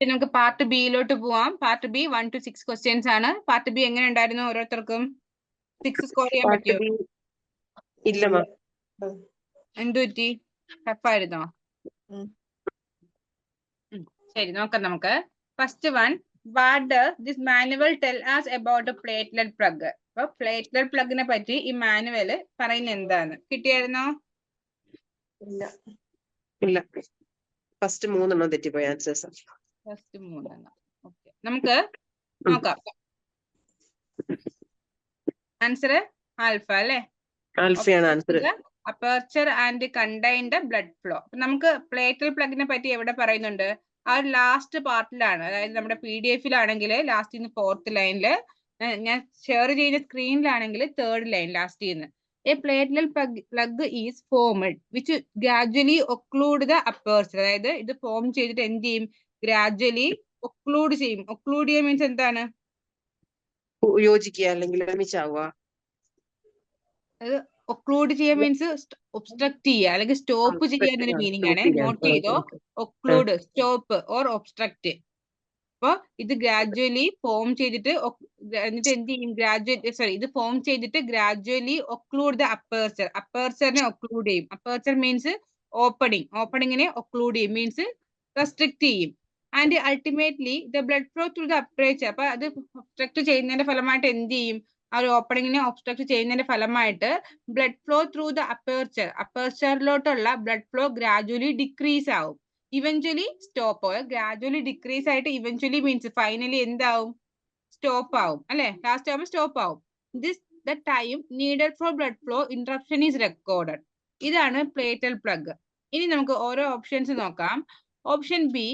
നമുക്ക് പാർട്ട് ബിയിലോട്ട് പോവാം. Part B 1 to 6 questions ആണ്. പാർട്ട് ബി എങ്ങനെ ഉണ്ടായിരുന്നു ഓരോരുത്തർക്കും? 6 സ്കോർ ചെയ്യാൻ പറ്റിയോ? ഇല്ല മാം. എന്തു പറ്റി? ടഫായിരുന്നോ? ശരി, നോക്കാം നമുക്ക്. First one, what does this manual tell us about a platelet plug? അപ്പൊ പ്ലേറ്റ്ലെറ്റ് പ്ലഗിനെ പറ്റി ഈ മാനുവല് പറയുന്നത് എന്താണ്? കിട്ടിയായിരുന്നോ? ഇല്ല, ഫസ്റ്റ് 3 തെറ്റിപ്പോയി ആൻസേഴ്സ്. ഫസ്റ്റ് 3. ഓക്കെ, നമുക്ക് നോക്കാം. ആൻസർ ആൽഫ അല്ലേ? ആൽഫയാണ് answer. Aperture and contained blood flow. നമുക്ക് പ്ലേറ്റ്ലെറ്റ് പ്ലഗിനെ പറ്റി എവിടെ പറയുന്നുണ്ട്? ആ ലാസ്റ്റ് പാർട്ടിലാണ്. അതായത് നമ്മുടെ PDF-ലാണെങ്കിൽ ലാസ്റ്റ് 4th ലൈനില്, ഞാൻ ഷെയർ ചെയ്യുന്ന സ്ക്രീനിലാണെങ്കിൽ 3rd ലൈൻ ലാസ്റ്റ് ചെയ്യുന്നത്. A platelet plug is formed which gradually occlude the aperture. അതായത് ഇത് ഫോം ചെയ്തിട്ട് എന്ത് ചെയ്യും? ഗ്രാജുവലി ഒക്ലൂഡ് ചെയ്യും. ഒക്ലൂഡ് ചെയ്യുക മീൻസ് എന്താണ്? യോജിക്കുക അല്ലെങ്കിൽ ഒരുമിച്ചാവുക. അത് ഒക്ലൂഡ് ചെയ്യുക മീൻസ് ഒബ്സ്ട്രക്ട് ചെയ്യുക അല്ലെങ്കിൽ സ്റ്റോപ്പ് ചെയ്യുക എന്നൊരു മീനിങ് ആണ്. നോട്ട് ചെയ്തോ? ഒക്ലൂഡ്, സ്റ്റോപ്പ് ഓർ ഒബ്സ്ട്രക്ട്. അപ്പൊ ഇത് ഗ്രാജുവലി ഫോം ചെയ്തിട്ട് എന്നിട്ട് എന്ത് ചെയ്യും? ഇത് ഫോം ചെയ്തിട്ട് ഗ്രാജുവലി ഒക്ലൂഡ് ദ അപ്പേർച്ചർ. അപ്പേർച്ചറിനെ ഒക്ലൂഡ് ചെയ്യും. Aperture means opening. ഓപ്പണിങ്ങിനെ ഒക്ലൂഡ് ചെയ്യും മീൻസ് റെസ്ട്രിക്ട് ചെയ്യും. And ultimately the blood flow through the aperture. അപ്പൊ അത് ഒബ്സ്ട്രക്ട് ചെയ്യുന്നതിന്റെ ഫലമായിട്ട് എന്ത് ചെയ്യും? ആ ഒരു ഓപ്പണിങ്ങിനെ ഒബ്സ്ട്രക്ട് ചെയ്യുന്നതിന്റെ ഫലമായിട്ട് blood flow through the aperture, അപ്പേർച്ചറിലോട്ടുള്ള ബ്ലഡ് ഫ്ലോ ഗ്രാജുവലി ഡിക്രീസ് ആവും. Eventually stop. ഗ്രാജുവലി ഡിക്രീസ് ആയിട്ട് ഇവഞ്ച്വലി മീൻസ് ഫൈനലി എന്താവും? സ്റ്റോപ്പ് ആവും അല്ലെ? ലാസ്റ്റ് ആവുമ്പോൾ സ്റ്റോപ്പ് ആവും. This the time needed for blood flow interruption is recorded. ഇതാണ് പ്ലേറ്റ്ലെറ്റ് പ്ലഗ്. ഇനി നമുക്ക് ഓരോ ഓപ്ഷൻസ് നോക്കാം. Option B,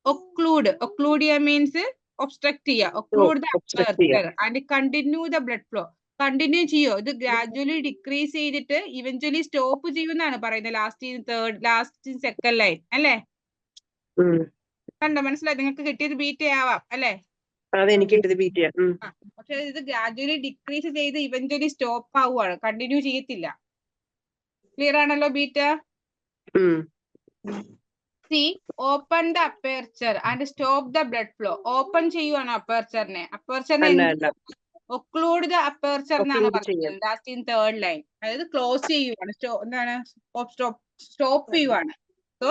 occlude. ഒക്ലൂഡിയ മീൻസ് ഒബ്സ്ട്രക്ട് ചെയ്യുക. Occlude the aperture and continue the blood flow. Continue ചെയ്യോ? ഇത് ഗ്രാജുവലി ഡിക്രീസ് ചെയ്തിട്ട് ഇവഞ്ച്വലി സ്റ്റോപ്പ് ചെയ്യുമെന്നാണ് പറയുന്നത്. ലാസ്റ്റ് സെക്കൻഡ് ലൈൻ അല്ലേ? കണ്ടോ? മനസ്സിലായി? നിങ്ങൾക്ക് കിട്ടിയത് ബീറ്റ ആവാം അല്ലെ? പക്ഷെ ഇത് ഗ്രാജുവലി ഡിക്രീസ് ചെയ്ത് ഇവഞ്ച്വലി സ്റ്റോപ്പ് ആവുകയാണ്, കണ്ടിന്യൂ ചെയ്യത്തില്ല. ക്ലിയർ ആണല്ലോ beta? C, open the aperture and stop the blood flow. Open ചെയ്യുവാണ് അപ്പേർച്ചറിനെ. ഒക്ലൂഡ് ദ അപ്പേർച്ചർ എന്നാണ് പറയുന്നത് ലാസ്റ്റ് 3rd ലൈൻ. അതായത് ക്ലോസ് ചെയ്യുവാണ്. എന്താണ്? സ്റ്റോപ്പ് ചെയ്യുവാണ്. സോ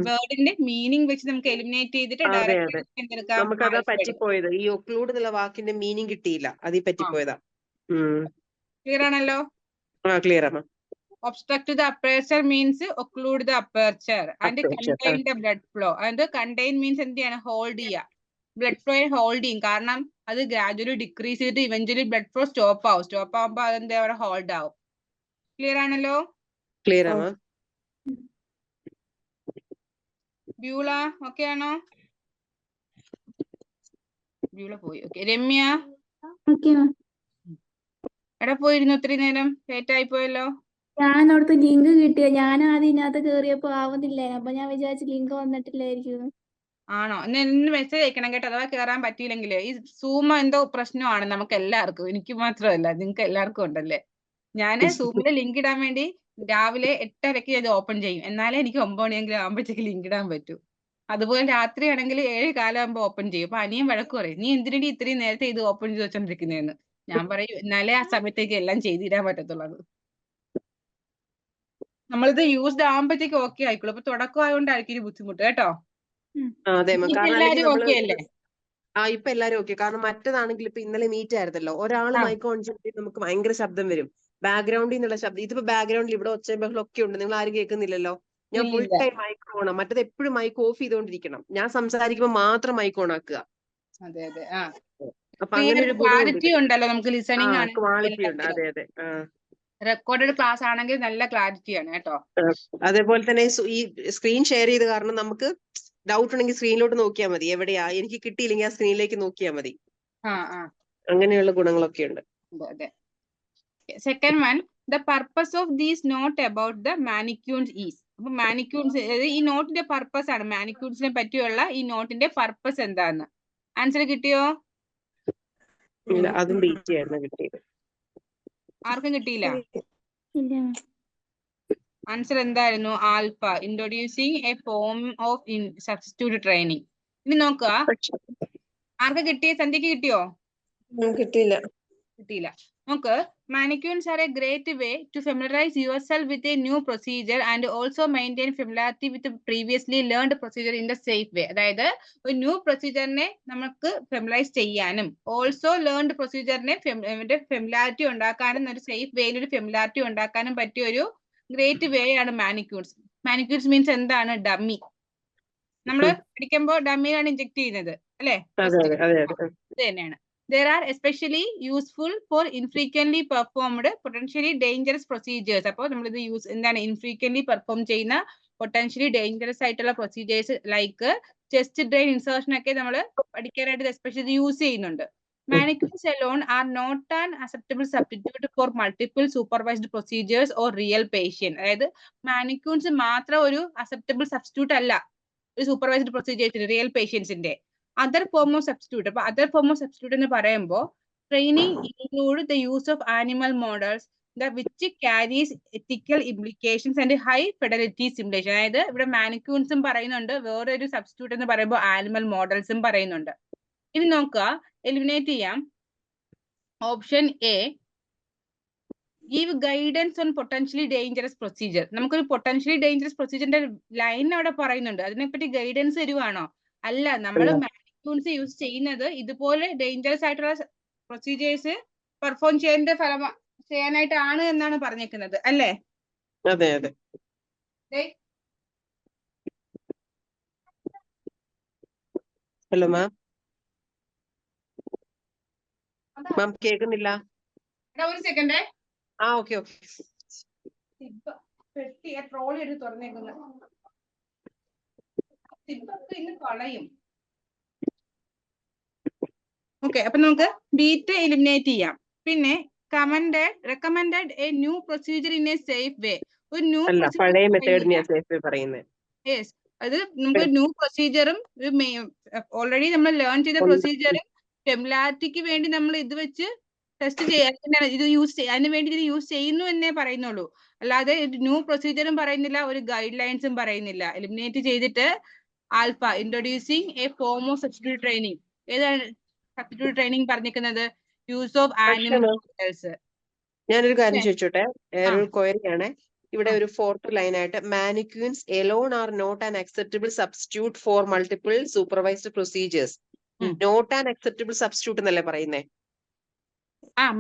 വേർഡിന്റെ മീനിങ് വെച്ച് നമുക്ക് എലിമിനേറ്റ് ചെയ്തിട്ട് നമുക്കത് പറ്റിപ്പോയത്. ഈ ഒക്ലൂഡ് എന്നുള്ള വാക്കിന്റെ മീനിങ് കിട്ടിയില്ല, അതിൽ പറ്റിപ്പോയതാ. ക്ലിയർ ആണല്ലോ? ക്ലിയർ ആണ്. Obstruct the aperture means occlude the aperture and contain the blood flow. And contain means എന്താണ്? ഹോൾഡ് ചെയ്യുക. ബ്ലഡ് ഫ്ലോ ഹോൾഡ് ചെയ്യും. കാരണം അത് ഗ്രാജുവലി ഡിക്രീസ് ചെയ്തിട്ട് ഇവഞ്ച്വലി ബ്ലഡ് ഫ്ലോ സ്റ്റോപ്പ് ആവും. സ്റ്റോപ്പ് ആവുമ്പോൾ അതെന്താ അവിടെ ഹോൾഡ് ആവും. ക്ലിയർ ആണല്ലോ? ക്ലിയർ ആണ്. ബ്യൂള ഓക്കെ ആണോ? ബ്യൂള പോയി. ഓക്കെ, രമ്യ എവിടെ പോയിരുന്നു? ഒത്തിരി നേരം ലേറ്റ് ആയി പോയല്ലോ. ഞാൻ അവിടുത്തെ ലിങ്ക് കിട്ടിയ, ഞാൻ അതിനകത്ത് കേറിയപ്പോ ആവുന്നില്ല. അപ്പൊ ഞാൻ വിചാരിച്ചു ലിങ്ക് വന്നിട്ടില്ലായിരിക്കും. ആണോ? ഇന്ന് മെസ്സേജ് അയക്കണം കേട്ടോ, അഥവാ കയറാൻ പറ്റിയില്ലെങ്കിൽ. ഈ സൂം എന്തോ പ്രശ്നമാണ് നമുക്ക് എല്ലാവർക്കും, എനിക്ക് മാത്രമല്ല, നിങ്ങൾക്ക് എല്ലാവർക്കും ഉണ്ടല്ലേ. ഞാൻ സൂമിലെ ലിങ്ക് ഇടാൻ വേണ്ടി രാവിലെ 8:30 ഇത് ഓപ്പൺ ചെയ്യും. എന്നാലേ എനിക്ക് 9 മണിയെങ്കിലും ആകുമ്പോഴത്തേക്ക് ലിങ്ക് ഇടാൻ പറ്റൂ. അതുപോലെ രാത്രി ആണെങ്കിൽ 7 കാലമാകുമ്പോൾ ഓപ്പൺ ചെയ്യും. അപ്പൊ അനിയൻ വഴക്ക് പറയും, നീ എന്തിനടി ഇത്രയും നേരത്തെ ഇത് ഓപ്പൺ ചെയ്ത് വെച്ചോണ്ടിരിക്കുന്നതെന്ന്. ഞാൻ പറയും, എന്നാലേ ആ സമയത്തേക്ക് എല്ലാം ചെയ്തിടാൻ പറ്റത്തുള്ളത്. നമ്മളിത് യൂസ്ഡ് ആകുമ്പോഴത്തേക്ക് ഓക്കെ ആയിക്കോളൂ. അപ്പൊ തുടക്കം ആയതുകൊണ്ടായിരിക്കും ഒരു ബുദ്ധിമുട്ട് കേട്ടോ. ഇപ്പൊ എല്ലാരും ഓക്കെ. കാരണം മറ്റേതാണെങ്കിൽ ഇപ്പൊ ഇന്നലെ മീറ്റ് ആയിരുന്നല്ലോ, ഒരാൾ മൈക്ക് ഓൺ ചെയ്തിട്ട് നമുക്ക് ഭയങ്കര ശബ്ദം വരും, ബാക്ക്ഗ്രൗണ്ടിൽ നിന്നുള്ള ശബ്ദം. ഇതിപ്പോ ബാക്ക്ഗ്രൗണ്ടിൽ ഇവിടെ ഒച്ചയും ബഹളം ഒക്കെ ഉണ്ട്, നിങ്ങൾ ആരും കേൾക്കുന്നില്ലല്ലോ. ഞാൻ ഫുൾ ടൈം മൈക്ക് ഓൺ. മറ്റേത് എപ്പോഴും മൈക്ക് ഓഫ് ചെയ്തോണ്ടിരിക്കണം. ഞാൻ സംസാരിക്കുമ്പോൾ മാത്രം മൈക്ക് ഓൺ ആക്കുക. അപ്പൊ അങ്ങനെ ഒരു ക്ലാരിറ്റി ഉണ്ടല്ലോ നമുക്ക് ലിസണിംഗ് ആണ്. ക്വാളിറ്റി ഉണ്ട്. അതെ അതെ. റെക്കോർഡഡ് ക്ലാസ് ആണെങ്കിൽ നല്ല ക്ലാരിറ്റിയാണ് കേട്ടോ. അതേപോലെ തന്നെ ഈ സ്ക്രീൻ ഷെയർ ചെയ്ത് കാരണം നമുക്ക് ഡൗട്ട് ഉണ്ടെങ്കിൽ സ്ക്രീനിലോട്ട് നോക്കിയാൽ മതി. എവിടെയാ എനിക്ക് കിട്ടിയില്ലെങ്കിൽ ആ സ്ക്രീനിലേക്ക് നോക്കിയാൽ മതി. അങ്ങനെയുള്ള ഗുണങ്ങളൊക്കെ ഉണ്ട്. Second one, the purpose of these note about the mannequins is. അപ്പൊ മാനിക്യൂൺസ് ഈ നോട്ടിന്റെ പർപ്പസ് ആണ്. മാനിക്യൂൺസിനെ പറ്റിയുള്ള ഈ നോട്ടിന്റെ പർപ്പസ് എന്താന്ന് ആൻസർ കിട്ടിയോ? അതും ബീറ്റ് ആയിരുന്നു കിട്ടിയത്. ആർക്കും കിട്ടിയില്ല? ആൻസർ എന്തായിരുന്നു? Alpha, introducing A form of substitute training. ഇനി നോക്കുക, ആർക്ക് കിട്ടിയ? സന്ധ്യക്ക് കിട്ടിയോ? കിട്ടിയില്ല. കിട്ടിയില്ല. നോക്ക്, mannequins are a great way to familiarize yourself with a new procedure and also maintain familiarity with the previously learned procedure in the safe way. അതായത് ഒരു new പ്രൊസീജിയറിനെ നമുക്ക് ഫെമിലൈസ് ചെയ്യാനും ഓൾസോ ലേൺഡ് പ്രൊസീജിയറിനെ ഫെമിലാരിറ്റി ഉണ്ടാക്കാനും ഒരു സേഫ് വേയിൽ ഒരു ഫെമിലാരിറ്റി ഉണ്ടാക്കാനും പറ്റിയ ഒരു ഗ്രേറ്റ് വേ ആണ് മാനിക്യൂൺസ്. മാനിക്യൂൺസ് മീൻസ് എന്താണ്? ഡമ്മി. നമ്മള് പഠിക്കുമ്പോ ഡമ്മിയിലാണ് ഇഞ്ചെക്ട് ചെയ്യുന്നത് അല്ലെ? ഇത് തന്നെയാണ്. There are especially useful for infrequently performed potentially dangerous procedures. അപ്പോൾ നമ്മളിത് എന്താണ് infrequently perform ചെയ്യുന്ന potentially dangerous ആയിട്ടുള്ള procedures like chest drain insertion ഒക്കെ നമ്മൾ പഠിക്കാനായിട്ട് എസ്പെഷ്യലി യൂസ് ചെയ്യുന്നുണ്ട്. Manicures alone are not an acceptable substitute for multiple supervised procedures or real patient. അതായത് മാനിക്യൂൺസ് മാത്രം ഒരു acceptable substitute അല്ല ഒരു സൂപ്പർവൈസ്ഡ് പ്രൊസീജിയേഴ്സിന് റിയൽ പേഷ്യൻസിന്റെ. Other form of substitute. അപ്പൊ അതർ ഫോം ഓഫ് സബ്സ്റ്റിറ്റ്യൂട്ട് എന്ന് പറയുമ്പോൾ training include the use of animal models which carries ethical implications and high fidelity simulation. അതായത് ഇവിടെ മാനിക്യൂൺസും പറയുന്നുണ്ട്, വേറൊരു സബ്സ്റ്റിറ്റ്യൂട്ട് എന്ന് പറയുമ്പോൾ ആനിമൽ മോഡൽസും പറയുന്നുണ്ട്. ഇനി നോക്കുക, എലിമിനേറ്റ് ചെയ്യാം. Option A, give guidance on potentially dangerous procedure. നമുക്കൊരു പൊട്ടൻഷ്യലി ഡേഞ്ചറസ് പ്രൊസീജിയറിന്റെ ലൈൻ അവിടെ പറയുന്നുണ്ട്, അതിനെപ്പറ്റി ഗൈഡൻസ് തരുവാണോ? അല്ല, നമ്മൾ മാനിക്യൂൺസ് യൂസ് ചെയ്യുന്നത് ഇതുപോലെ ഡേഞ്ചറസ് ആയിട്ടുള്ള പ്രൊസീജിയേഴ്സ് പെർഫോം ചെയ്യാനായിട്ടാണ് എന്നാണ് പറഞ്ഞേക്കുന്നത് അല്ലേ? അതെ അതെ. Hello ma'am. മാം കേൾക്കുന്നില്ല. ഒരു സെക്കൻഡ്. Okay okay. പെട്ടിയെ ട്രോളി എടുത്ത് തുറന്നേക്കുന്നത് ഇന്ന് കളയും. ഓക്കെ, അപ്പൊ നമുക്ക് ബീറ്റ് എലിമിനേറ്റ് ചെയ്യാം. പിന്നെ recommended a new procedure in a safe way. ഒരു ന്യൂ പഴയ മെത്തേഡിനെയാ സേഫ് വേ പറയുന്നത്. യെസ്, അത് നമുക്ക് ന്യൂ പ്രൊസീജിയറും ഓൾറെഡി നമ്മൾ ലേൺ ചെയ്ത പ്രൊസീജിയറും ഫെമിലാരിറ്റിക്ക് വേണ്ടി നമ്മൾ ഇത് വെച്ച് ടെസ്റ്റ് ചെയ്യാൻ ഇത് അതിന് വേണ്ടി ഇത് യൂസ് ചെയ്യുന്നു എന്നേ പറയുന്നുള്ളൂ. അല്ലാതെ ന്യൂ പ്രൊസീജിയറും പറയുന്നില്ല, ഒരു ഗൈഡ് ലൈൻസും പറയുന്നില്ല. എലിമിനേറ്റ് ചെയ്തിട്ട് alpha, introducing A form of substitute training. ഏതാണ് സബ്സ്റ്റിറ്റ്യൂട്ട് ട്രെയിനിങ് പറഞ്ഞിരിക്കുന്നത്? Use of animal models. ഞാനൊരു കാര്യം ചോദിച്ചോട്ടെ, ഒരു ക്വയറി ആണ്. ഇവിടെ ഒരു 4th ലൈൻ ആയിട്ട് mannequins alone are not an acceptable substitute for multiple supervised procedures. Not an acceptable substitute എന്നല്ലേ പറയുന്നേ?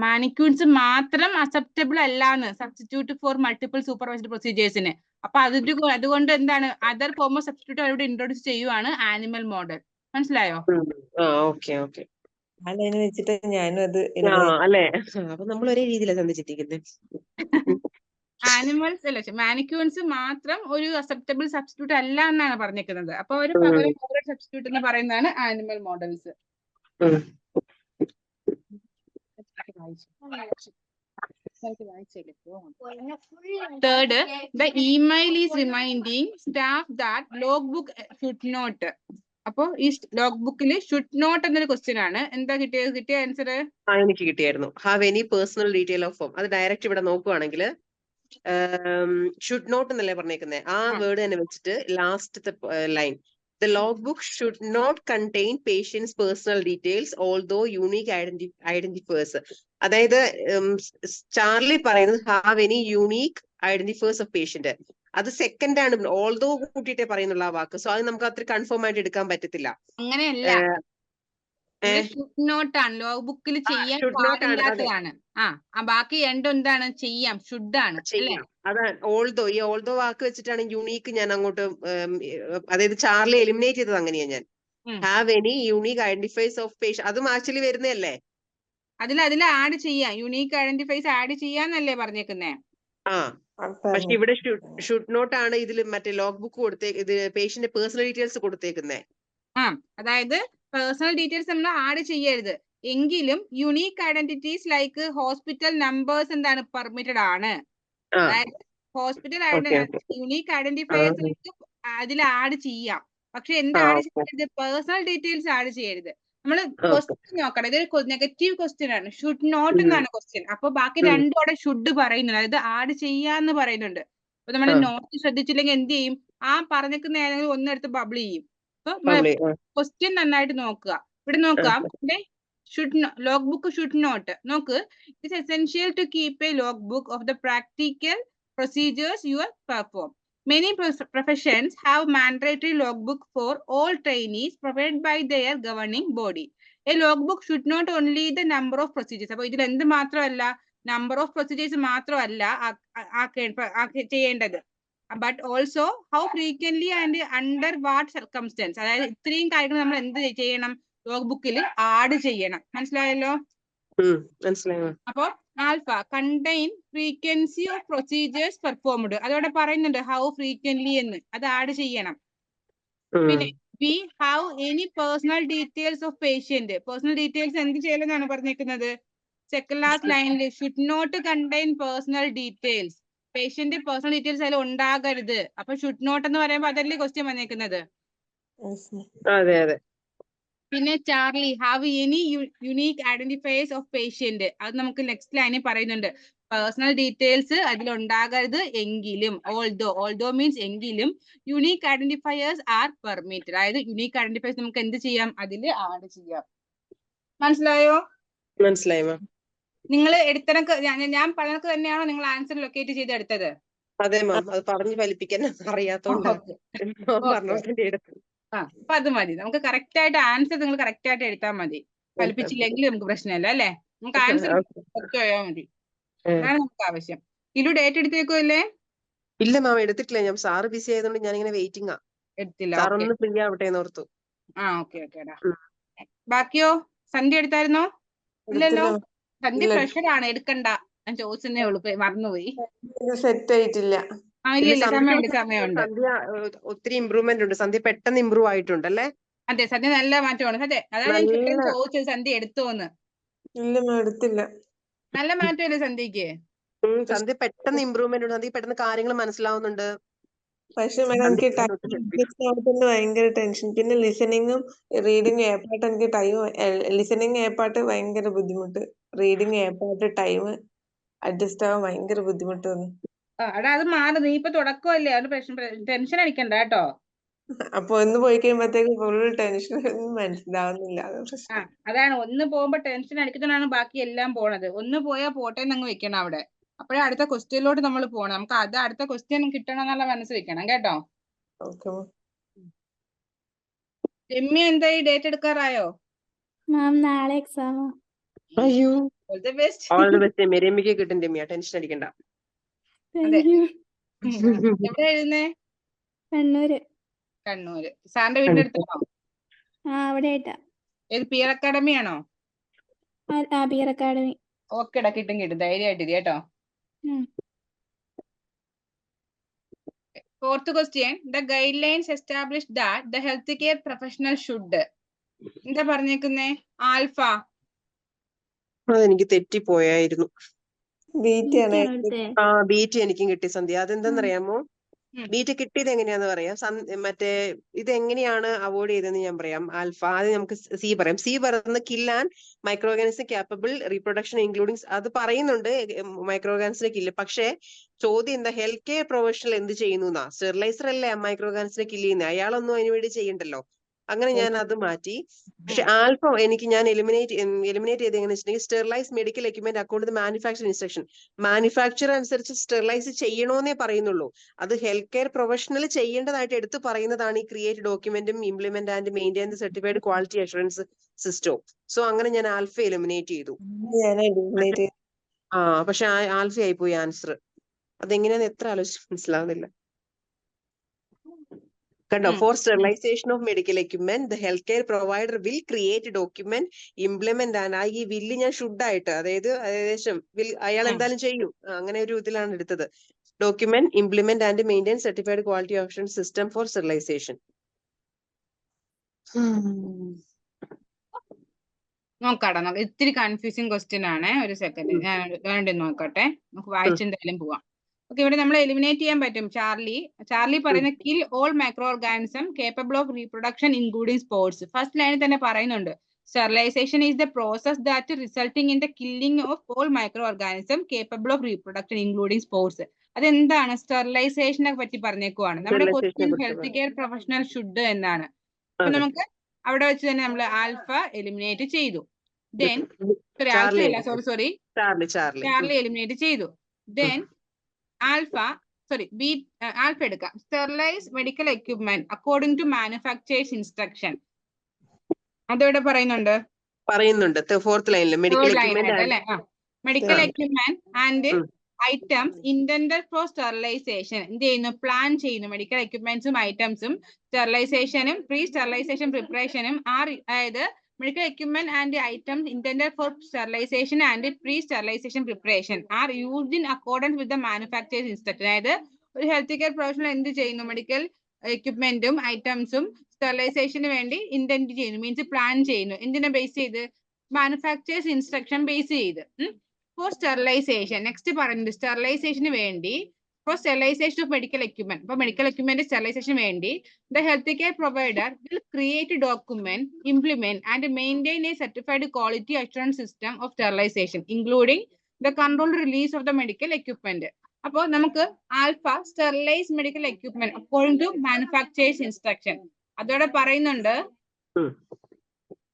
മാനിക്യൂൺസ് മാത്രം അക്സെപ്റ്റബിൾ അല്ലാന്ന് സബ്സ്റ്റിറ്റ്യൂട്ട് ഫോർ മൾട്ടിപ്പിൾ സൂപ്പർവൈസ്ഡ് പ്രൊസീജിയേഴ്സിന്. അപ്പൊ അതുകൊണ്ട് എന്താണ് അതർ ഫോം ഓഫ് സബ്സ്റ്റിറ്റ്യൂട്ട് അവരോട് ഇൻട്രോഡ്യൂസ് ചെയ്യുവാണ് ആനിമൽ മോഡൽ. മനസ്സിലായോ? Okay okay. വെച്ചിട്ട് ഞാനും അത് അല്ലേ? അപ്പൊ നമ്മൾ ഒരേ രീതിയിലാണ് ചിന്തിക്കുന്നത്. ആനിമൽസ് അല്ല, മാനിക്യൂൺസ് മാത്രം ഒരു അക്സെപ്റ്റബിൾ സബ്സ്റ്റിറ്റ്യൂട്ട് അല്ല എന്നാണ് പറഞ്ഞിരിക്കുന്നത്. അപ്പൊ ഒരു പകരം സബ്സ്റ്റിറ്റ്യൂട്ട് എന്ന് പറയുന്നതാണ് animal models. Third, the email is reminding staff that logbook should not. അപ്പൊ ഈ ലോഗ് ബുക്കിൽ ഷുഡ് നോട്ട് എന്നൊരു ക്വസ്റ്റ്യൻ ആണ്. എന്താ കിട്ടിയ ആൻസർ? എനിക്ക് കിട്ടിയായിരുന്നു. Have any personal detail of form. അത് ഡയറക്റ്റ് ഇവിടെ നോക്കുവാണെങ്കിൽ ഷുഡ് നോട്ട് എന്നല്ലേ പറഞ്ഞേക്കുന്നത്. ആ വേർഡ് തന്നെ വെച്ചിട്ട് ലാസ്റ്റത്തെ line, the logbook should not contain patient's personal details although unique identifiers. അതായത് ചാർലി പറയുന്നത് have any unique identifiers of patient. അത് സെക്കൻഡ് ആണ്, ഓൾദോ കൂട്ടിയിട്ടേ പറയുന്നുള്ള ആ വാക്ക്. സോ അത് നമുക്ക് അത്ര കൺഫേം ആയിട്ട് എടുക്കാൻ പറ്റത്തില്ല. അങ്ങനെയല്ല, നോട്ടാണ് ലോഗ് ബുക്കിൽ ചെയ്യാൻ പാടില്ലാത്തതാണ്. ബാക്കി രണ്ടും എന്താണ്? ചെയ്യാം, ഷുഡ് ആണ്. അതാണ് ഓൾദോ വാക്ക് വെച്ചിട്ടാണ് യൂണീക്ക് ഞാൻ അങ്ങോട്ട്, അതായത് ചാർലി എലിമിനേറ്റ് ചെയ്തത് അങ്ങനെയാ ഞാൻ. Have any unique identifies of patient, അതും ആക്ച്വലി വരുന്നതല്ലേ? അതിൽ ആഡ് ചെയ്യാം, യൂണീക് ഐഡന്റിഫൈസ് ആഡ് ചെയ്യാന്നല്ലേ പറഞ്ഞേക്കുന്നേ? പക്ഷെ ഇവിടെ ഷുഡ് നോട്ട് ആണ് ഇതിൽ മറ്റേ ലോഗ് ബുക്ക് ഇത് പേഷ്യന്റ് പേഴ്സണൽ ഡീറ്റെയിൽസ് കൊടുത്തേക്കുന്നേ. അതായത് പേഴ്സണൽ ഡീറ്റെയിൽസ് നമ്മൾ ആഡ് ചെയ്യരുത്. എങ്കിലും unique identities like hospital numbers എന്താണ്? പെർമിറ്റഡ് ആണ്. അതായത് ഹോസ്പിറ്റൽ യുണീക് ഐഡന്റിഫയേഴ്സ് അതിൽ ആഡ് ചെയ്യാം. പക്ഷെ എന്താ ആഡ് ചെയ്യരുത്? പേഴ്സണൽ ഡീറ്റെയിൽസ് ആഡ് ചെയ്യരുത്. നമ്മൾ ക്വസ്റ്റ്യൻ നോക്കണം, ഇതൊരു നെഗറ്റീവ് ക്വസ്റ്റ്യൻ ആണ്. ഷുഡ് നോട്ട് എന്നാണ് ക്വസ്റ്റ്യൻ. അപ്പൊ ബാക്കി രണ്ടും അവിടെ ഷുഡ് പറയുന്നുണ്ട്, അതായത് ആഡ് ചെയ്യാന്ന് പറയുന്നുണ്ട്. അപ്പൊ നമ്മൾ നോട്ട് ശ്രദ്ധിച്ചില്ലെങ്കിൽ എന്ത് ചെയ്യും? പറഞ്ഞിരിക്കുന്ന ഏതെങ്കിലും ഒന്നെടുത്ത് ബബിൾ ചെയ്യും. ക്വസ്റ്റ്യൻ നന്നായിട്ട് നോക്കുക. ഇവിടെ നോക്കാം, logbook should not. നോക്ക്, it is essential to keep a logbook of the practical procedures you perform. Many professions have mandatory logbook for all trainees provided by their governing body. A logbook should not only the number of procedures. അപ്പോൾ ഇതിൽ എന്ത് മാത്രമല്ല, number of procedures മാത്രമല്ല ചെയ്യേണ്ടത്, but also how frequently and under what circumstance. അതായത് ഇത്രയും കാര്യങ്ങൾ നമ്മൾ എന്ത് ചെയ്യണം, ലോഗ് ആഡ് ചെയ്യണം. മനസ്സിലായല്ലോ? അപ്പൊ alpha contain frequency of procedures performed, അതോടെ പറയുന്നുണ്ട് ഹൗ ഫ്രീക്വന്റ്ലി എന്ന്, അത് ആഡ് ചെയ്യണം. പിന്നെ we have any personal details of patient. Personal details എന്ത് ചെയ്യലെന്നാണ് പറഞ്ഞേക്കുന്നത്? സെക്കൻഡ് ലാസ്റ്റ് ലൈനിൽ should not contain personal details. Patient personal details അതിൽ ഉണ്ടാകരുത്. അപ്പൊ ഷുഡ് നോട്ട് എന്ന് പറയുമ്പോൾ അതല്ലേ ക്വസ്റ്റ്യൻ വന്നേക്കുന്നത്? അതെ അതെ. പിന്നെ Charlie have any unique identifiers of patient. അത് നമുക്ക് നെക്സ്റ്റ് ലൈനിൽ പറയുന്നുണ്ട്. പേഴ്സണൽ ഡീറ്റെയിൽസ് അതിലുണ്ടാകരുത് എങ്കിലും, ഓൾദോ മീൻസ് എങ്കിലും, യുണീക് ഐഡന്റിഫയേഴ്സ് ആർ പെർമിറ്റഡ്. അതായത് യുണീക് ഐഡന്റിഫയേഴ്സ് നമുക്ക് എന്ത് ചെയ്യാം, അതിൽ ആഡ് ചെയ്യാം. മനസ്സിലായോ? മനസ്സിലായി. നിങ്ങൾ എടുത്തനക്ക് ഞാൻ പറഞ്ഞക്ക് തന്നെയാണോ നിങ്ങൾ ആൻസർ ലൊക്കേറ്റ് ചെയ്ത് എടുത്തത്? അതെ മാം, അത് പറഞ്ഞു ഫലിപ്പിക്കാൻ അറിയാത്തോണ്ട് അപ്പൊ അത് മതി. നമുക്ക് കറക്റ്റ് ആയിട്ട് ആൻസർ നിങ്ങൾ കറക്റ്റ് ആയിട്ട് എടുത്താൽ മതി. ഫലിപ്പിച്ചില്ലെങ്കിൽ നമുക്ക് പ്രശ്നമില്ല അല്ലെ? നമുക്ക് ആൻസർ പോയാൽ മതി. അതാണ് നമുക്ക് ആവശ്യം. ഇലു ഡേറ്റ് എടുത്തേക്കുമല്ലേ? ഇല്ല മാം, എടുത്തിട്ടില്ല. ഞാൻ സാറ് ബിസി ആയതുകൊണ്ട് ഞാൻ ഇങ്ങനെ വെയിറ്റിംഗ്. എടുത്തില്ല. സാർ ഒന്ന് ഫ്രീ ആവട്ടെ എന്ന് ഓർത്തു. ഓക്കെ. ബാക്കിയോ സന്ധ്യ എടുത്തായിരുന്നോ? ഇല്ലല്ലോ. സന്ധ്യ പ്രഷർ ആണ്, എടുക്കണ്ട. ഞാൻ ചോദിച്ചതേ ഉള്ളൂ, മറന്നുപോയി. സെറ്റ് ആയിട്ടില്ല. സമയമുണ്ട്. സന്ധ്യ ഒത്തിരി ഇമ്പ്രൂവ്മെന്റ് ഉണ്ട്. സന്ധ്യ പെട്ടെന്ന് ഇമ്പ്രൂവ് ആയിട്ടുണ്ടല്ലേ? അതെ, സന്ധ്യ നല്ല മാറ്റമാണ്. അതെ, അതാണ് ഞാൻ ചോദിച്ചത്, സന്ധ്യ എടുത്തോന്ന്. ഇല്ല മാം, എടുത്തില്ല. നല്ല മാറ്റമല്ലേ സന്ധ്യക്ക്? സന്ധ്യ പെട്ടെന്ന് ഇമ്പ്രൂവ്മെന്റ് ഉണ്ട്. സന്ധ്യ പെട്ടെന്ന് കാര്യങ്ങൾ മനസ്സിലാവുന്നുണ്ട്. പക്ഷെ മാഡം എനിക്ക് ടൈം ഭയങ്കര ടെൻഷൻ. പിന്നെ ലിസണിങ്ങും റീഡിങ് ഏപ്പാട്ട് എനിക്ക് ടൈം, ലിസണിങ് ഏപ്പാട്ട് ഭയങ്കര ബുദ്ധിമുട്ട്, റീഡിങ് ഏപ്പാട്ട് ടൈം അഡ്ജസ്റ്റ് ആവാൻ ഭയങ്കര ബുദ്ധിമുട്ട് തോന്നി. അത് മാറും. നീ ഇപ്പൊ തുടക്കമല്ലേ, അത് ടെൻഷൻ അടിക്കണ്ട കേട്ടോ. അപ്പൊ ഒന്ന് പോയി കഴിയുമ്പോഴത്തേക്ക് ഫുൾ ടെൻഷൻ, മനസ്സിലാവുന്നില്ല. അതാണ്, ഒന്ന് പോകുമ്പോ ടെൻഷൻ അടിക്കുന്നതാണ് ബാക്കി എല്ലാം പോണത്. ഒന്ന് പോയാൽ പോട്ടെ എന്നങ്ങ് വെക്കണം അവിടെ. അപ്പോഴേ അടുത്ത ക്വസ്റ്റ്യനിലോട്ട് നമ്മൾ പോകണം. നമുക്ക് അത് അടുത്ത ക്വസ്റ്റ്യൻ കിട്ടണം എന്നുള്ള മനസ്സ് വെക്കണം കേട്ടോ. രമ്യ എന്തായി, ഡേറ്റ് എടുക്കാറായോ? മാം നാളെ എക്സാം. അയ്യോ, all the best. All the best. രമ്യക്ക് കിട്ടും രമ്യ, ടെൻഷൻ അടിക്കണ്ട. എവിടെ എഴുതുന്നേ? കണ്ണൂര്. സാറിന്റെ വീടിന്റെ അടുത്താണോ? അവിടെ ആയിട്ടാ. ഏത് പിയർ അക്കാഡമി ആണോ? Peer academy. ഓക്കെടാ, കിട്ടും ധൈര്യമായിട്ടിരി കേട്ടോ. Fourth question, the guidelines established that the healthcare professional should. എന്താ പറഞ്ഞേക്കുന്നേ? ആൽഫ. അതെനിക്ക് തെറ്റിപ്പോയായിരുന്നു. ബീറ്റ് എനിക്കും കിട്ടി സന്ധ്യ. അതെന്താന്നറിയാമോ? ബീറ്റ് കിട്ടിയത് എങ്ങനെയാന്ന് പറയാം. മറ്റേ ഇത് എങ്ങനെയാണ് അവോയ്ഡ് ചെയ്തതെന്ന് ഞാൻ പറയാം. ആൽഫ ആദ്യം നമുക്ക് സി പറയാം. സി പറയുന്നത് kill and micro organism capable reproduction including, അത് പറയുന്നുണ്ട് മൈക്രോ ഓർഗാനിസിനെ കില്ല്. പക്ഷെ ചോദ്യം എന്താ, ഹെൽത്ത് കെയർ പ്രൊഫഷണൽ എന്ത് ചെയ്യുന്നു എന്നാ? സ്റ്റെറിലൈസർ അല്ലേ മൈക്രോ ഓർഗാനിസിനെ കില്ല് ചെയ്യുന്നത്, അയാളൊന്നും അതിനു വേണ്ടി ചെയ്യണ്ടല്ലോ. അങ്ങനെ ഞാൻ അത് മാറ്റി. പക്ഷെ ആൽഫ ഞാൻ എലിമിനേറ്റ് ചെയ്ത് എങ്ങനെ വെച്ചിട്ടുണ്ടെങ്കിൽ, sterilise medical equipment according to manufacture instruction. Manufacture അനുസരിച്ച് സ്റ്റെറിലൈസ് ചെയ്യണോന്നേ പറയുന്നുള്ളൂ. അത് ഹെൽത്ത് കെയർ പ്രൊഫഷണൽ ചെയ്യേണ്ടതായിട്ട് എടുത്തു പറയുന്നതാണ് ഈ ക്രിയേറ്റ് ഡോക്യുമെന്റും implement and maintain the certified quality assurance system. So അങ്ങനെ ഞാൻ ആൽഫ എലിമിനേറ്റ് ചെയ്തു. പക്ഷെ ആൽഫ ആയിപ്പോയി ആൻസർ. അതെങ്ങനെയാന്ന് എത്ര ആലോചിച്ച് മനസ്സിലാവുന്നില്ല. കണ്ടോ, for sterilization of medical equipment the health care provider will create document implement and ഈ വില്ല് ഞാൻ ഷുഡ് ആയിട്ട്, അതായത് ഏകദേശം അയാൾ എന്തായാലും ചെയ്യും, അങ്ങനെ ഒരു ഇതിലാണ് എടുത്തത്. Document implement and maintain certified quality assurance system for sterilisation. നോക്കാടാ, ഇത്തിരി കൺഫ്യൂസിങ് ക്വസ്റ്റ്യൻ ആണ്. ഒരു സെക്കൻഡ് ഞാൻ വേണ്ടി നോക്കട്ടെ. നമുക്ക് വായിച്ചെന്തായാലും പോവാം. ഓക്കെ, ഇവിടെ നമ്മൾ എലിമിനേറ്റ് ചെയ്യാൻ പറ്റും. ചാർലി പറയുന്ന kill all micro organism capable of reproduction including sports. First ലൈനിൽ തന്നെ പറയുന്നുണ്ട്, sterilization is the process that resulting in the killing of all micro organism capable of reproduction including sports. അതെന്താണ്? സ്റ്റെറിലൈസേഷനെ പറ്റി പറഞ്ഞേക്കുവാണ്. നമ്മുടെ question health care professional should എന്നാണ്. അപ്പൊ അതെ. നമുക്ക് അവിടെ വെച്ച് തന്നെ നമ്മൾ ആൽഫ എലിമിനേറ്റ് ചെയ്തു. ദെൻ സോറി ആൽഫ ചാർലി അല്ല സോറി ചാർലി എലിമിനേറ്റ് ചെയ്തു. ദെൻ ആൽഫ ആൽഫ എടുക്കാം. Sterilise medical equipment according to manufacturers instruction. അതോടെ പറയുന്നുണ്ട് ഫോർത്ത് ലൈനിൽ മെഡിക്കൽ എക്യുപ്മെന്റ് അല്ലെ? മെഡിക്കൽ ആ. Equipment and items intended for sterilization എന്ത് ചെയ്യുന്നു? പ്ലാൻ ചെയ്യുന്നു. മെഡിക്കൽ എക്യുപ്മെന്റ്സും ഐറ്റംസും സ്റ്റെറിലൈസേഷനും പ്രീ സ്റ്റെറിലൈസേഷൻ പ്രിപ്പറേഷനും അതായത് medical equipment and items intended for sterilization and pre sterilization preparation are used in accordance with the manufacturers instruction. അതായത് ഒരു ഹെൽത്ത് കെയർ പ്രൊഫഷണൽ എന്ത് ചെയ്യുന്നു? മെഡിക്കൽ എക്യുപ്മെന്റും ഐറ്റംസും സ്റ്റെറിലൈസേഷന് വേണ്ടി ഇന്റന്റ് ചെയ്യുന്നു, മീൻസ് പ്ലാൻ ചെയ്യുന്നു. എന്തിനെ ബേസ് ചെയ്ത്? മാനുഫാക്ചേഴ്സ് ഇൻസ്ട്രക്ഷൻ ബേസ് ചെയ്ത്. ഫോർ സ്റ്റെറിലൈസേഷൻ നെക്സ്റ്റ് പറയുന്നത് സ്റ്റെറിലൈസേഷന് വേണ്ടി for sterilization of medical equipment. അപ്പൊ മെഡിക്കൽ എക്യുപ്മെന്റ് സ്റ്റെറിലൈസേഷന് വേണ്ടി the health care provider will create document, implement and maintain a certified quality assurance system of sterilization including the control release of the medical equipment. അപ്പോൾ നമുക്ക് alpha sterilize medical equipment according to manufacturers instruction അതോടെ പറയുന്നുണ്ട്.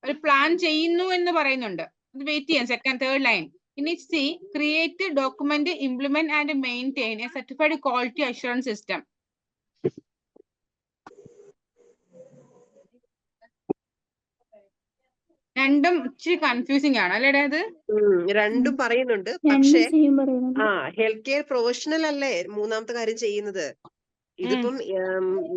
ഒരു plan ചെയ്യുന്നു എന്ന് പറയുന്നുണ്ട്. Wait ചെയ്യാം. Third line. ഇനി C create document, implement and maintain a certified quality assurance system. രണ്ടും ഇച്ചിരി കൺഫ്യൂസിംഗ് ആണ് അല്ലേടാ? അത് രണ്ടും പറയുന്നുണ്ട്. പക്ഷേ ഹെൽത്ത് കെയർ പ്രൊഫഷണൽ അല്ലേ മൂന്നാമത്തെ കാര്യം ചെയ്യുന്നത്. ഇതിപ്പം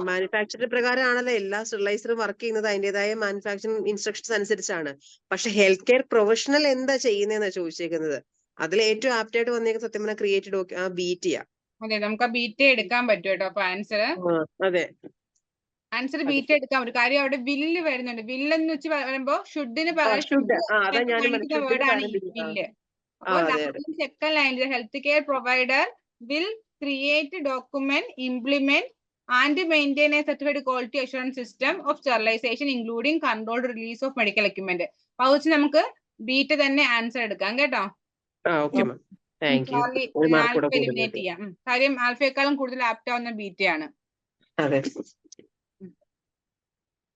മാനുഫാക്ചർ പ്രകാരമാണല്ലോ എല്ലാ സ്റ്റെറിലൈസറും വർക്ക് ചെയ്യുന്നത്. അതിന്റേതായ മാനുഫാക്ചറിംഗ് ഇൻസ്ട്രക്ഷൻസ് അനുസരിച്ചാണ്. പക്ഷെ ഹെൽത്ത് കെയർ പ്രൊഫഷണൽ എന്താ ചെയ്യുന്നതെന്നാ ചോദിച്ചേക്കുന്നത്. അതിൽ ഏറ്റവും ആപ്റ്റ് ആയിട്ട് വന്നേക്കുന്ന സത്യം പറഞ്ഞാൽ ക്രിയേറ്റ് ബീറ്റ് ചെയ്യാം. അതെ, നമുക്ക് ആ ബീറ്റ് എടുക്കാൻ പറ്റും കേട്ടോ. അപ്പൊ അതെ, ആൻസർ ബീറ്റ് എടുക്കാൻ പറ്റും. കാര്യം അവിടെ വില്ല് വരുന്നുണ്ട്. വില്ല് എന്ന് വെച്ച് വരുമ്പോ ഷുഡിന് പകരം വേർഡാണ് ഈ വില്ല്. അപ്പോൾ സെക്കൻഡ് ലൈനിൽ health care provider will create document, implement and maintain a certified quality assurance system of sterilization including controlled release of medical equipment. അപ്പൊ വെച്ച് നമുക്ക് ബീറ്റ് തന്നെ ആൻസർ എടുക്കാം കേട്ടോ. ആൽഫ എലിമിനേറ്റ് ചെയ്യാം. കാര്യം ആൽഫയെക്കാളും കൂടുതൽ ആപ്റ്റ് ആവുന്ന ബീറ്റയാണ്.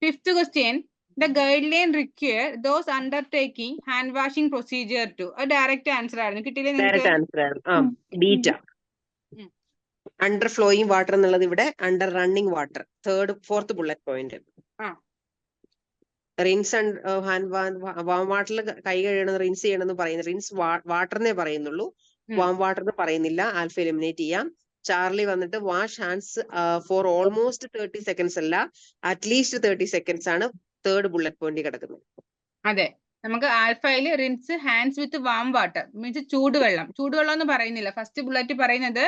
Fifth question. The guideline require those undertaking hand washing procedure to a direct answer ആയിരുന്നു. കിട്ടിയില്ലേ നിങ്ങൾക്ക്? ബീറ്റ. അണ്ടർ ഫ്ലോയിങ് വാട്ടർ എന്നുള്ളത് ഇവിടെ under running water. Fourth bullet point. Rinse warm വാട്ടറിൽ കൈ കഴുകണം, റിൻസ് ചെയ്യണമെന്ന് പറയുന്നത്. റിൻസ് വാട്ടറിനെ പറയുന്നുള്ളൂ, വാം വാട്ടർ എന്ന് പറയുന്നില്ല. ആൽഫ എലിമിനേറ്റ് ചെയ്യാം. ചാർലി വന്നിട്ട് wash hands for almost 30 seconds അല്ല, അറ്റ്ലീസ്റ്റ് 30 സെക്കൻഡ്സ് ആണ് തേർഡ് ബുള്ളറ്റ് പോയിന്റ് കിടക്കുന്നത്. അതെ, നമുക്ക് ആൽഫയിൽ rinse hands with warm water means ചൂടുവെള്ളം എന്ന് പറയുന്നില്ല. ഫസ്റ്റ് ബുള്ളറ്റ് പറയുന്നത്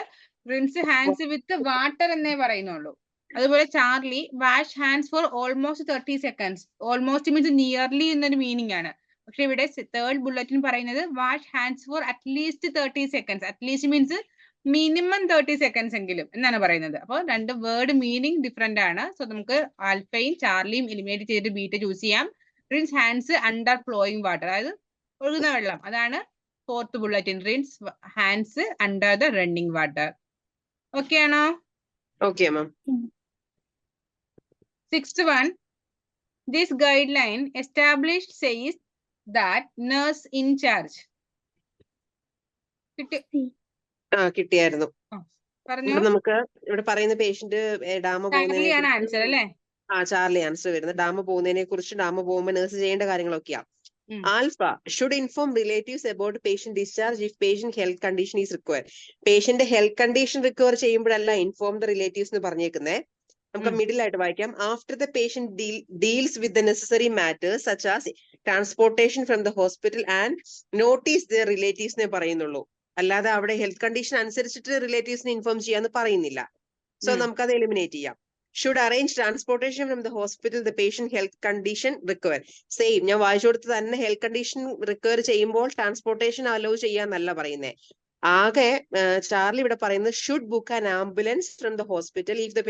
റിൻസ് ഹാൻഡ്സ് വിത്ത് വാട്ടർ എന്നേ പറയുന്നുള്ളൂ. അതുപോലെ Charlie wash hands for almost 30 seconds. Almost means nearly എന്നൊരു മീനിങ് ആണ്. പക്ഷെ ഇവിടെ തേർഡ് ബുള്ളറ്റിന് പറയുന്നത് wash hands for at least 30 seconds. At least means minimum 30 seconds എങ്കിലും എന്നാണ് പറയുന്നത്. അപ്പോൾ രണ്ട് വേർഡ് മീനിങ് ഡിഫറെന്റ് ആണ്. സോ നമുക്ക് ആൽഫയും ചാർലിയും എലിമിനേറ്റ് ചെയ്തിട്ട് ബീറ്റ ചൂസ് ചെയ്യാം. Rinse hands under flowing water, അതായത് ഒഴുകുന്ന വെള്ളം, അതാണ് fourth bulletin. Rinse hands under the running water. Okay ആണോ? Okay ma'am. Sixth one. This guideline established says that nurse in charge. കിട്ടിയായിരുന്നു. നമുക്ക് ഇവിടെ പറയുന്ന പേഷ്യന്റ് ഡാമ പോകുന്നതിനെ ആൻസർ അല്ലേ? ചാർലി ആൻസർ വരുന്നത്. ഡാമ പോകുന്നതിനെ കുറിച്ച്, ഡാമ പോകുമ്പോൾ നേഴ്സ് ചെയ്യേണ്ട കാര്യങ്ങളൊക്കെയാ. Alpha should inform relatives about patient discharge if patient health condition is require. Patient health condition require ചെയ്യുമ്പോഴല്ല ഇൻഫോം ദ റിലേറ്റീവ്സ് എന്ന് പറഞ്ഞേക്കുന്നേ. നമുക്ക് മിഡിൽ ആയിട്ട് വായിക്കാം. After the patient deals with the necessary matters such as transportation from the hospital and notice the relatives എന്നേ പറയുന്നുള്ളൂ. അല്ലാതെ അവിടെ ഹെൽത്ത് കണ്ടീഷൻ അനുസരിച്ചിട്ട് റിലേറ്റീവ്സിനെ ഇൻഫോം ചെയ്യാന്ന് പറയുന്നില്ല. സോ നമുക്കത് എലിമിനേറ്റ് ചെയ്യാം. Should arrange transportation from the hospital the patient health condition require. Same ഞാൻ വായിച്ചു കൊടുത്ത് തന്നെ ഹെൽത്ത് കണ്ടീഷൻ റിക്വയർ ചെയ്യുമ്പോൾ ട്രാൻസ്പോർട്ടേഷൻ അലോ ചെയ്യാന്നല്ല പറയുന്നത്. ആകെ ചാർലി ഇവിടെ പറയുന്നത് should book an ambulance from the hospital if the,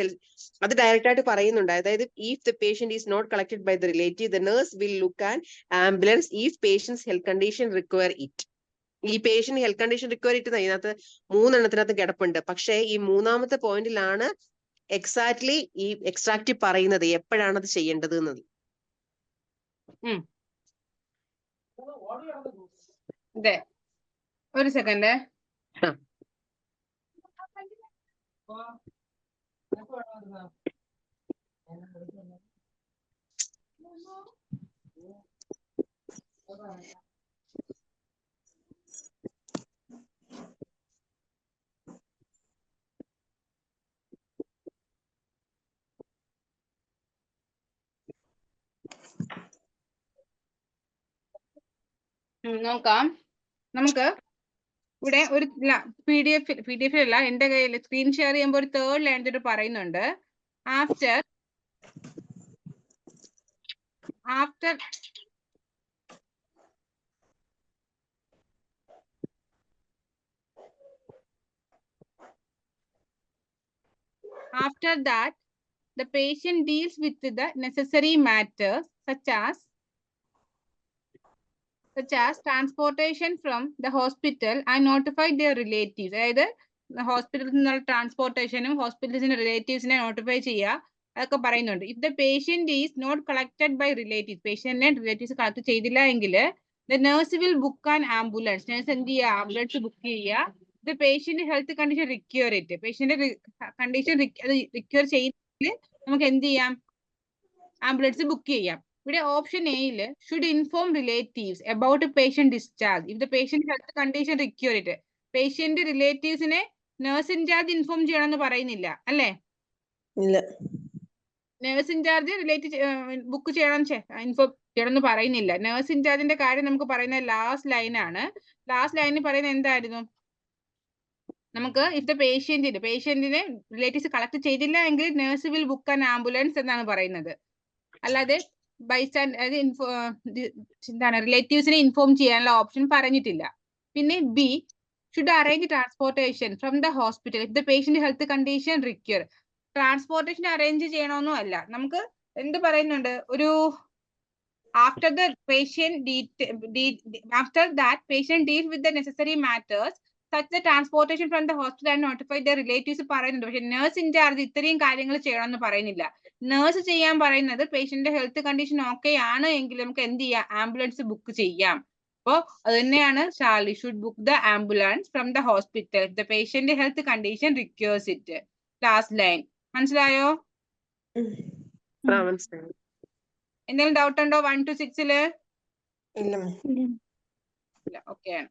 അത് ഡയറക്റ്റ് ആയിട്ട് പറയുന്നുണ്ട്. അതായത് if the patient is not collected by the relative the nurse will look an ambulance if patient's health condition require it. ഈ patient health condition require ഇട്ട് ഇതിനകത്ത് 3 എണ്ണത്തിനകത്ത് കിടപ്പുണ്ട്. പക്ഷേ ഈ മൂന്നാമത്തെ പോയിന്റിലാണ് എക്സാക്ട്ലി ഈ എക്സ്ട്രാക്റ്റ് പറയുന്നത് എപ്പോഴാണ് അത് ചെയ്യേണ്ടത് എന്നത്. അതെ, ഒരു സെക്കൻഡ്. ആ. നോക്കാം. നമുക്ക് ഇവിടെ ഒരു PDF അല്ല, എന്റെ കയ്യിൽ സ്ക്രീൻ ഷെയർ ചെയ്യുമ്പോൾ ഒരു 3rd ലൈൻ പറയുന്നുണ്ട്. After that the patient deals with the necessary matters such as transportation from the hospital and notify their relatives. അതായത് ഹോസ്പിറ്റലിൽ നിന്നുള്ള ട്രാൻസ്പോർട്ടേഷനും ഹോസ്പിറ്റലിന്റെ റിലേറ്റീവ്സിനെ നോട്ടിഫൈ ചെയ്യുക, അതൊക്കെ പറയുന്നുണ്ട്. If the patient is not collected by relatives, പേഷ്യന്റിനെ റിലേറ്റീവ്സ് കളക്ട് ചെയ്തില്ല എങ്കിൽ the nurse will book an ambulance, nurse എന്ത് ചെയ്യുക, ആംബുലൻസ് ബുക്ക് ചെയ്യുക. The patient health condition require it, patient condition require ചെയ്യുന്നെങ്കിൽ നമുക്ക് എന്ത് ചെയ്യാം, ആംബുലൻസ് ബുക്ക് ചെയ്യാം. ഇവിടെ ഓപ്ഷൻ എയില് should inform relatives about patient discharge if the patient health condition require it. Patient റിലേറ്റീവ്സിനെ നേഴ്സ് ഇൻചാർജ് ഇൻഫോം ചെയ്യണമെന്ന് പറയുന്നില്ല, അല്ലേ? ഇല്ല. നേഴ്സ് ഇൻചാർജ് ബുക്ക് ചെയ്യണം, ഇൻഫോം ചെയ്യണമെന്ന് പറയുന്നില്ല. നേഴ്സ് ഇൻചാർജിന്റെ കാര്യം നമുക്ക് പറയുന്ന ലാസ്റ്റ് ലൈനാണ്. ലാസ്റ്റ് ലൈനിൽ പറയുന്നത് എന്തായിരുന്നു, നമുക്ക് ഇഫ് ദ പേഷ്യന്റിനെ റിലേറ്റീവ്സ് കളക്ട് ചെയ്തില്ല എങ്കിൽ nurse will book an ambulance എന്നാണ് പറയുന്നത്. അല്ലാതെ ബൈസ്റ്റാൻഡ് എന്താണ് റിലേറ്റീവ്സിനെ ഇൻഫോം ചെയ്യാനുള്ള ഓപ്ഷൻ പറഞ്ഞിട്ടില്ല. പിന്നെ B should arrange transportation from the hospital if the patient health condition require. Transportation arrange ചെയ്യണമെന്നും അല്ല, നമുക്ക് എന്ത് പറയുന്നുണ്ട്, ഒരു after that patient deals with the necessary matters such the transportation from the hospital and notify the relatives പറയുന്നുണ്ട്. പക്ഷെ nurse in charge ഇത്രയും കാര്യങ്ങൾ ചെയ്യണമെന്ന് പറയുന്നില്ല. നേഴ്സ് ചെയ്യാൻ പറയുന്നത് പേഷ്യന്റ് ഹെൽത്ത് കണ്ടീഷൻ ഓക്കെ ആണ് എങ്കിൽ നമുക്ക് എന്ത് ചെയ്യാം, ആംബുലൻസ് ബുക്ക് ചെയ്യാം. അപ്പോ അത് തന്നെയാണ് Charlie should book the ambulance from the hospital the patient health condition requires it. Last line മനസ്സിലായോ? എന്തെങ്കിലും ഡൗട്ട് ഉണ്ടോ 1 to 6? ഇല്ല. ഓക്കെ ആണ്.